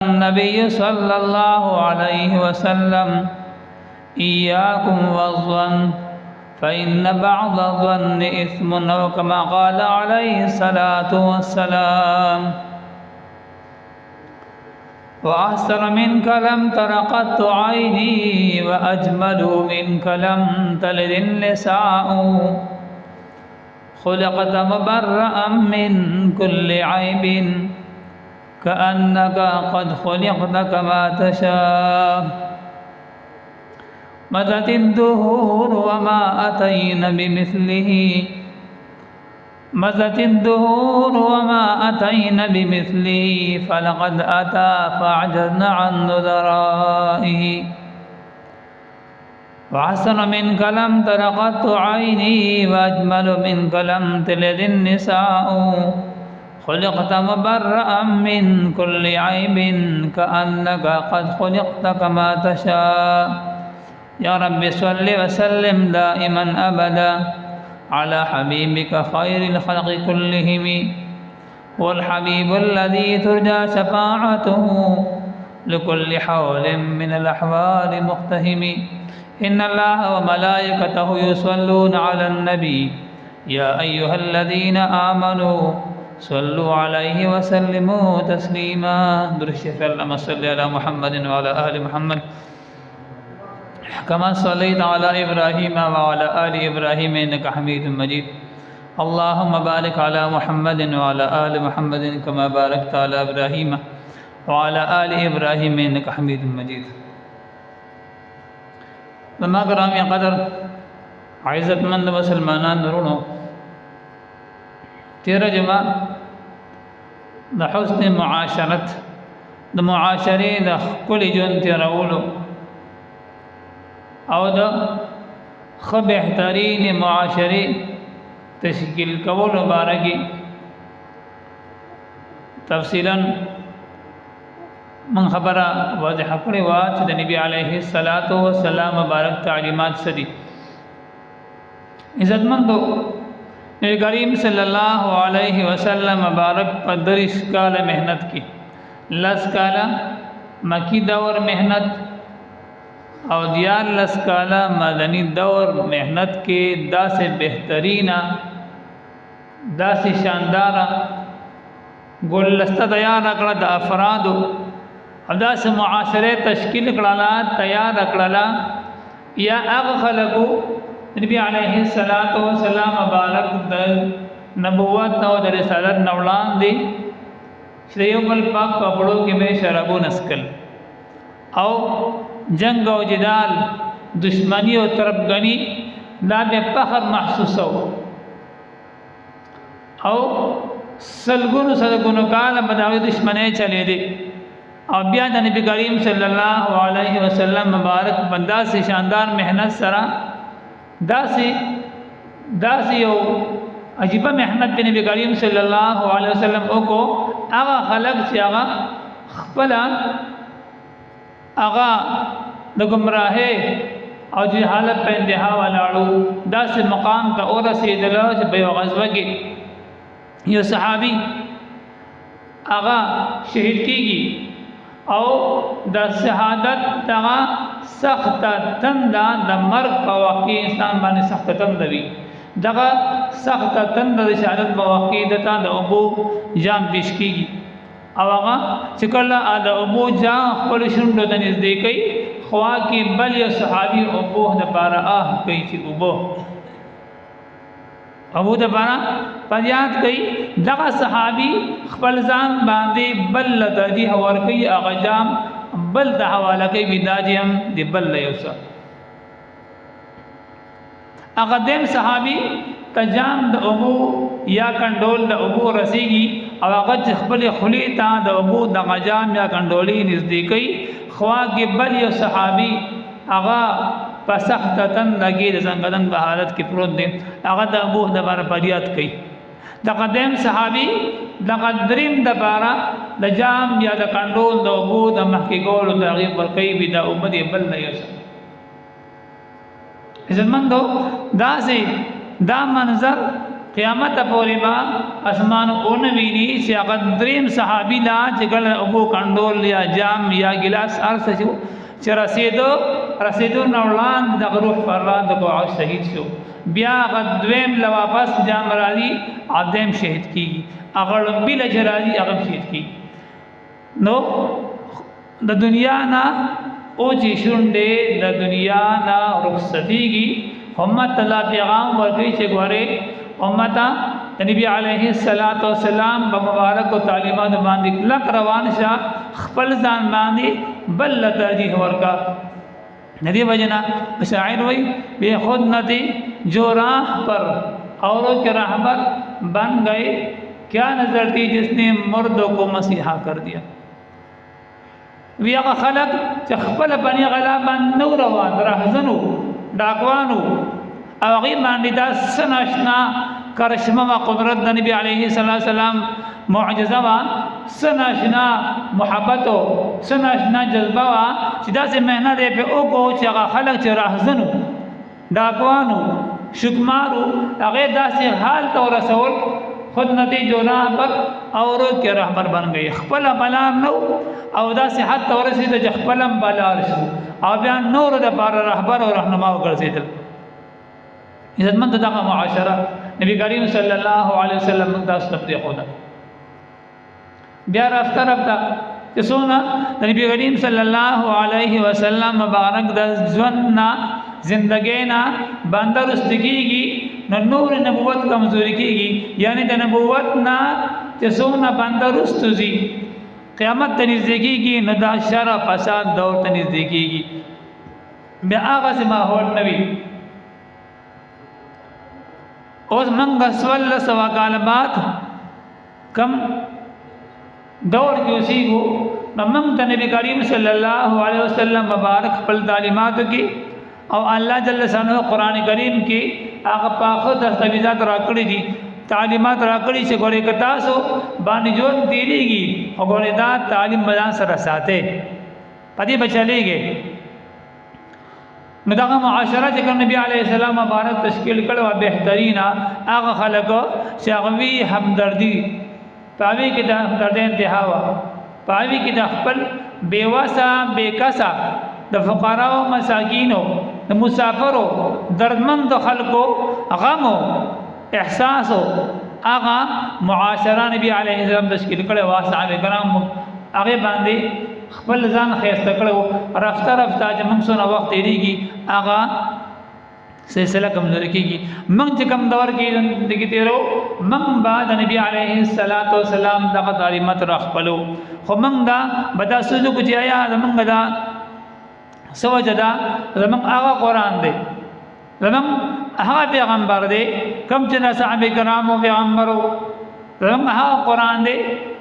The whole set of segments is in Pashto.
النبي صلى الله عليه وسلم إياكم والظن فإن بعض الظن إثم أو كما قال عليه الصلاة والسلام وأحسن منك لم تر قط عيني وأجمل منك لم تلد النساء خلقت مبرأ من كل عيب كأنك قد خلقت كما تشاء مضت الدهور وما أتينا بمثله مضت الدهور وما أتينا بمثله فلقد أتى فأعجزنا عن نذرائه وأحسن منك لم تر قط عيني وأجمل منك لم تلد النساء خلقت مبرأ من كل عيب كأنك قد خلقت كما تشاء يا رب صل وسلم دائما أبدا على حبيبك خير الخلق كلهم والحبيب الذي ترجى شفاعته لكل حول من الأحوال مقتهم إن الله وملائكته يصلون على النبي يا أيها الذين آمنوا صلوا عليه وسلموا تسليما درشف اللهم صل على محمد وعلى آل محمد كما صليت على إبراهيم وعلى آل إبراهيم إنك حميد مجيد اللهم بارك على محمد وعلى آل محمد كما باركت على إبراهيم وعلى آل إبراهيم إنك حميد مجيد لما گرامی قدر عزت مند مسلمانان درونو تیرہ جمع د حسن معاشرت د معاشرې د ښکلي ژوند تېرولو او د ښه بهترین معاشرې تشکیل کولو باره کې تفصیلا من خبره واضحه کړې وه چې د نبي علیه الصلاة والسلام مبارک تعلیمات څه دي. عزتمندو نبی کریم صلی اللہ علیہ وسلم مبارک پر 30 کال محنت کی 10 کالا مکی دور محنت اور 10 کالا مدنی دور محنت کے دا سے بہترین دا سے شاندار گلدستہ تیار اکڑا دا افراد اور دا سے معاشرے تشکیل کڑالا تیار اکڑالا یا اغ خلقو نبی علیہ الصلاۃ والسلام مبارک د نبوت او د رسالت نوړان دی شریو بل پاک کپڑوں کې میں شرابو نسکل او جنگ او جدال دشمنی او طرفګنی دا به فخر محسوسو او سلګونو کال بداوی دشمنی چلے دی او بیا د نبی کریم صلی اللہ علیہ وسلم مبارک بندا سے شاندار محنت سره داسی یو عجیبہ محنت پہ نبی کریم صلی اللہ علیہ وسلم کو آغا خلق چی آغا خپلا آغا دا گمراہے او جی حالت پہ انتہا والاڑو داسی مقام تا اور سیدلو چی بیو غزوہ کی یو صحابی آغا شہید کی گی او دا شہادت تا سخت تندا د مرگ په واقع انسان باندې سخت تند وي دغه سخت تند د شهادت په واقع دتا د ابو جام پیش کیږي او هغه چې کله د ابو جام خپل شونډو ته نږدې کوي خوا کې بل یو صحابي ابو د بارا کوي چې ابو د بارا پریاد کوي دغه صحابي خپل ځان باندې بل د دې اور کوي هغه جام بل د حواله کوي بداجم دی بل یوسا هغه دیم صحابي تجام د ابو یا کنډول د ابو رسیږي او هغه خپل خلی ته د ابو د غجام یا کنډولي نږدې کوي خوا کې بل یو صحابي هغه په سخت تن لګي د څنګه په حالت کې پروت دی هغه د ابو د بار فریاد کوي د قدیم صحابي د قدریم د بارا د جام یا د کنډول د ابو د مخکې ګولو د غیب ورکوي بي د امت بل نه یوسه عزتمندو دا منظر قیامت پورې ما اسمان اون ویني چې هغه دریم صحابي لا چې ګل ابو کندول یا جام یا ګلاس ارس چې رسیدو نوړان د روح فران د کو شهید شو بیا غدویم لا واپس جام راځي ادم شهید کیږي هغه بل جرازي هغه شهید کیږي نو د دنیا نا او چې شونډې د دنیا نا رخصتيږي امت الله پیغام ورکړي چې ګوره امت نبی علیه الصلاۃ والسلام په مبارک او تعلیمات باندې لک روان شه خپل ځان باندې بل ترجیح ورکا ندی وجنا شاعر وای بے خود ندی جو راہ پر اوروں کے راہبر بن گئے کیا نظر تھی جس نے مردوں کو مسیحا کر دیا ویغه خلق چې خپل بنی غلا باندې نو روان راهزنو ډاکوانو او غي باندې دا سناشنا کرشمه او قدرت د نبی عليه السلام معجزه وا سناشنا محبت او سناشنا جذبه وا چې داسې مهنت په او کو چې هغه خلق چې راهزنو ډاکوانو شکمارو هغه داسې حال تو رسول خود نتیجو راہ پر اورو کے رہبر بن گئی خپل بلار نو او دا صحت ورسید چې خپلم بلار شو او بیا نور د بار رهبر او رهنما وګرځیدل عزتمند دغه معاشره نبی کریم صلی الله علیه وسلم تاسو ته خدا بیا رافته چې څونه نبی کریم صلی الله علیه وسلم مبارک د ژوندنا زندګینا باندرستګیږي نو نور نبوت کمزوری کیږي یعنی د نبوت نه چې څونه باندرستږي قیامت ته نږدې کیږي نو دا شر فساد دور ته نږدې کیږي بیا هغه سم ماحول نوي اوس منګه سوال سوا کال بعد کم دور کې اوسېږو نو موږ ته نبی کریم صلی الله علیه وسلم مبارک خپل تعلیمات کې او الله جل شانه قران کریم کې هغه پاخه دستاویزات راکړي دي تعلیمات راکړي چې ګورې کتا سو باندې جون تیریږي او ګورې دا تعلیم بیان سره ساته پدې بچلېږي نو دا معاشره چې نبی علیه السلام مبارک تشکیل کړو بهترینا هغه خلکو چې هغه همدردی پاوی کې د همدردی انتها وا پاوی کې د خپل بیواسا بیکاسا د فقراو مساکینو د مسافرو دردمند خلکو غمو احساسو هغه معاشره نبی علیه السلام تشکیل کړو واسعه کرام هغه باندې خپل ځان خیسته کړو رفته رفته چې موږ سونه وخت دیږي هغه سلسله کمزوري کیږي موږ چې کم دور کې دغه تیرو موږ بعد نبی علیه السلام دغه تعلیمات راخپلو خو موږ دا بدا سوزو کو چې آیا موږ دا سوجدا زمون هغه قران دی زمون هغه پیغمبر دی کوم چې صحابه کرامو پیغمبرو زمون هغه قران دی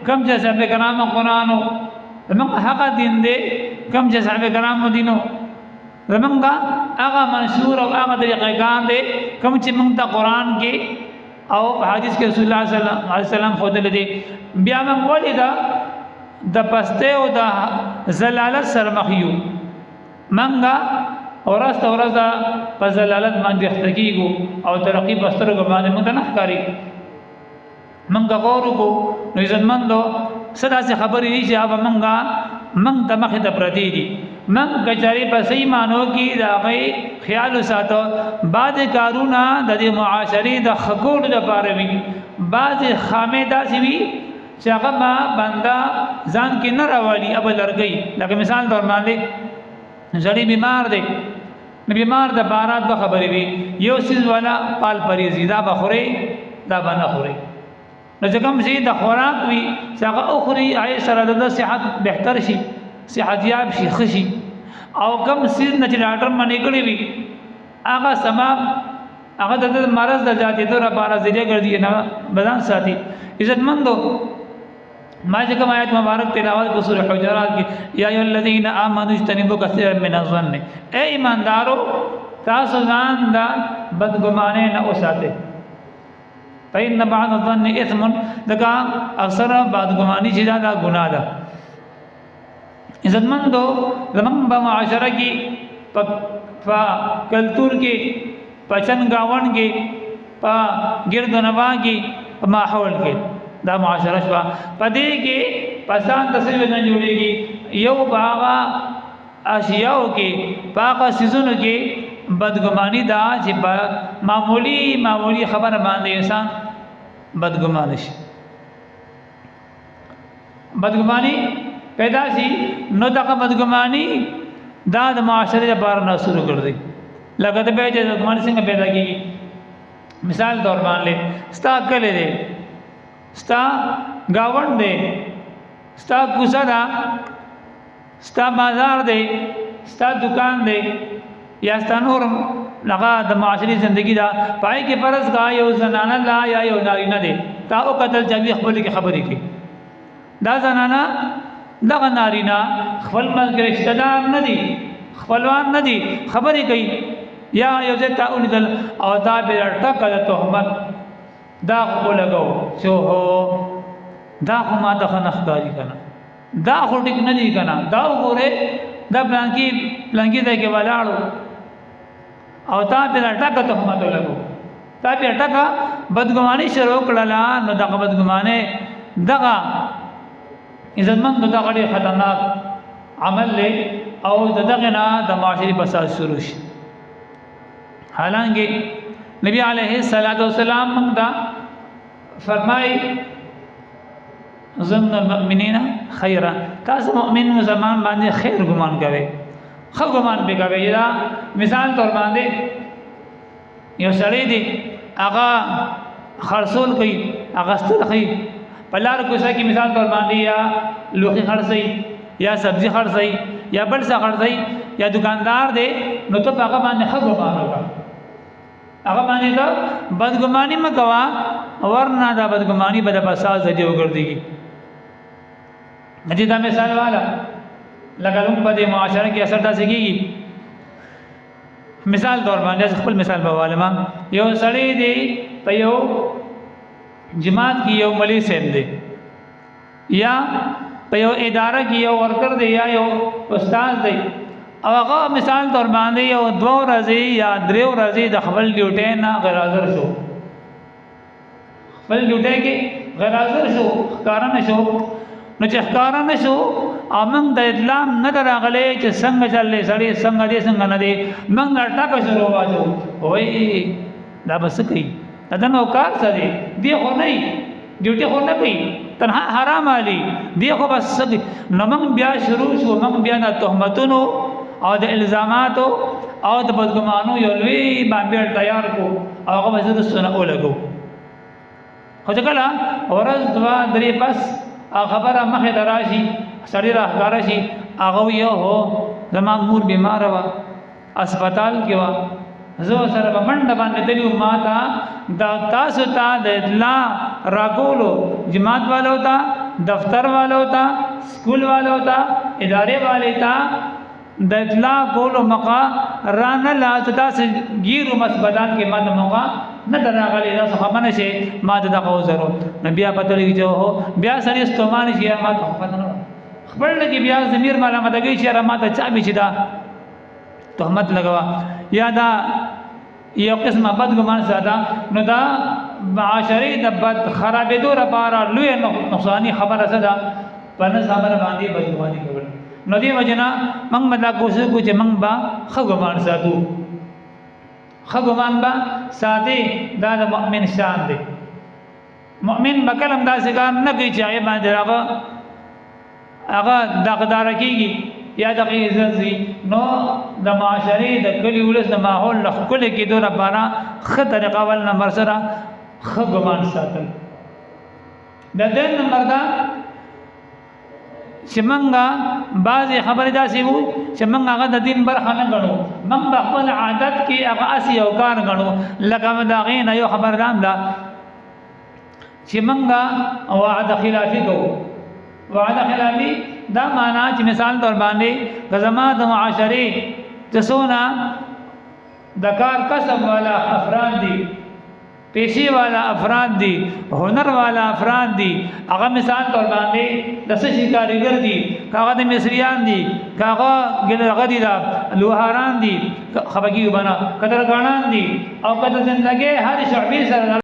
کوم چې صحابه کرامو قرانو زمون هغه دین دی کوم چې صحابه کرامو دینو زمون هغه منشور او هغه طریقې دی کوم چې موږ ته قران کې او حدیث کې رسول الله صلی الله علیه وسلم خو دل دی بیا موږ ولیدا د پسته او د زلالت سره مخیو منګه اورست اورزا په زلالت باندې اختکیګو او ترقی بسترګو باندې مونږ نه ښکاری منګه غورو کو نو عزتمندو صدا سي خبرې دي چې هغه منګه ته مخه ته پردي دي من کچاري په صحیح مانو کې دا غي خیال ساتو بعض کارونه د دې معاشري د خګوړ لپاره وي بعض خامې داسې وي چې هغه بندا ځان کې نه راوالي اب لرګي لکه مثال تور باندې زړی بیمار دی بیمار د بارات به خبرې وي یو سیز والا پال پریزي دا بخوري دا باندې خوري نو ځکه چې د خوراک وي چې هغه اخري آی سره د صحت بهتر شي صحت یاب شي خشي او کم سیز نه چې ډاکټر باندې کړی وي هغه سبب هغه د مرض د ذاتي تور لپاره ذریعہ ګرځي نه بدن ساتي عزتمندو ما چې کوم آیت مبارک تلاوت کو سورہ حجرات کې یا ایه الذین آمنوا اجتنبوا کثیرا من الظن اے ایماندارو تاسو ځان دا بدګمانه نه اوساته فإن بعض الظن اثم دغه اکثر بدګماني چې دا ګناه ده عزتمندو زمون په معاشره کې په کلتور کې پچن گاون کې په ګرد و نواح کې په ماحول کې دا معاشره شوه. په دې کې فساد تصویر نه جوړېږي. یو په هغه اشیاو کې په هغه څیزونو کې بدګماني دا چې په معمولی خبره باندې انسان بدګمان شي، بدګماني پیدا شي. نو دغه بدګماني دا د معاشرې لپاره ناسور ګرځي. لکه د به چې بدګماني څنګه پیدا کېږي. مثال طور باندې ستا کلی دی، ستا گاوند دی، ستا کوڅه ده، ستا بازار دی، ستا دکان دی، یا ستا نور لغه د معاشري زندگی دا پای کې فرض کا یو زنانه لا یا یو نارینه دی تا او قتل چوي خپل کې خبرې کوي. دا زنانه دغه نارینه خپل ملګری رشتہ دار نه دي، خپلوان نه دي، خبرې کوي یا یو ځای تا ولیدل او دا به ټکه د تهمت دا خو لګو چې هو دا خو ما د خنخکاری کنه، دا خو ټیک نه دی کنه، دا وګوره دا بلانکی ځای کې ولاړو او تا به ټکه تهمت لګو، تا به ټکه بدګماني شروع کړله. نو دغه بدګمانه دغه عزتمند دغه ډېر خطرناک عمل له او دغه نه د معاشري فساد شروع شي. حالانکه نبی علیه الصلاۃ والسلام موږ دا فرمای ظن المؤمنین خیرا، تاسو مؤمن مسلمان باندې خیر ګمان کوي، خو ګمان به کوي. دا مثال تور باندې یو سړی دی هغه خرصول کوي، هغه ستل کوي په لار کوڅه کې، مثال تور باندې یا لوخي خرڅي یا سبزی خرڅي یا بل څه خرڅي یا دکاندار دی، نو ته هغه باندې خو ګمان وکړه، هغه باندې دا بدګماني مکوا ورنه دا بدګماني به د فساد ذریعہ وګرځي. مجھے دا مثال والا لکه لوم په دې معاشره کې اثر داسې کېږي. مثال طور باندې خپل مثال به والما یو سړی دی په یو جماعت کې یو ملي صاحب دی یا په یو اداره کې یو ورکر دی یا یو استاد دی او هغه مثال طور باندې یو 2 ورځې یا 3 ورځې د خپل ډیوټي نه غیر حاضر شو، خپل ډیوټي کې غیر حاضر شو، ښکارا نه شو. نو چې ښکارا نه شو امنګ د اطلاع نه راغلی چې څنګه چلې سړی څنګه دی څنګه نه دی، موږ ټاکه شروع واچو وای دا بس کوي دا نو کار څه دی، دی خو نه ډیوټي خو نه کوي، تنها حرام علي دی خو بس نو موږ بیا شروع شو، موږ بیا د تهمتونو او د الزاماتو او د بدګمانو یو لوی باندې تیار کو او هغه وزید سونه ولګو. خو ځکه ورځ 2 3 پس خبره مخه دراشي سړی راهګار شي هغه یو هو زما مور بیمار و اسپیټال کې و، زه سره په منډه باندې دلیو ماته دا تاسو ته د اطلاع راکولو جماعت والو ته، دفتر والو ته، سکول والو ته، ادارے والے ته د اطلاع کولو موقع رانه لا تاسو ګیرو مسبدان کې ماته موقع نه دراغلی دا خبره نشي ما دغه وزرو نبي پته لګی چې هو بیا سړی استومان شي ما ته پته نه خبر لګي بیا ضمیر مالا مدګی چې را ماته چا به چې دا تهمت لګوا یا دا یو قسمه بدګمان ساده نو دا معاشري د بد خرابېدو لپاره لوی نقصانی خبره ساده پنه خبره باندې بدګماني کول. نو دی وجنا موږ مدا کوشش کو چې موږ با خګمان ساتو، خګمان با ساتي دا د مؤمن شان دی. مؤمن بکلم داسې کار نه کوي چې هغه باندې هغه دغدار کیږي یا د عزت وي. نو د معاشري د کلی ولس د ماحول له کله کې دوه لپاره خه طریقه ول نمبر سره خګمان ساتل. د دې نمبر دا چې منګه بعضې خبرې داسې وو چې موږ هغه د دین برخه نه ګڼو، موږ په خپل عادت کې هغه اسې یو کار ګڼو. لکه د هغې نه یو خبر دا ده چې موږ وعده خلافي کوو. وعده خلافي دا معنا چې مثال طور باندې که زما د معاشرې چې څونه د کار کسب والا افراد دي پیسې والا افراد دي هنر والا افراد دي هغه مثال تور باندې د څه شي کاریګر دي هغه د مصریان دي هغه غدي دا لوهاران دي خبرګي بنا قدرګانان دي او کله زندګي هر شعبي سره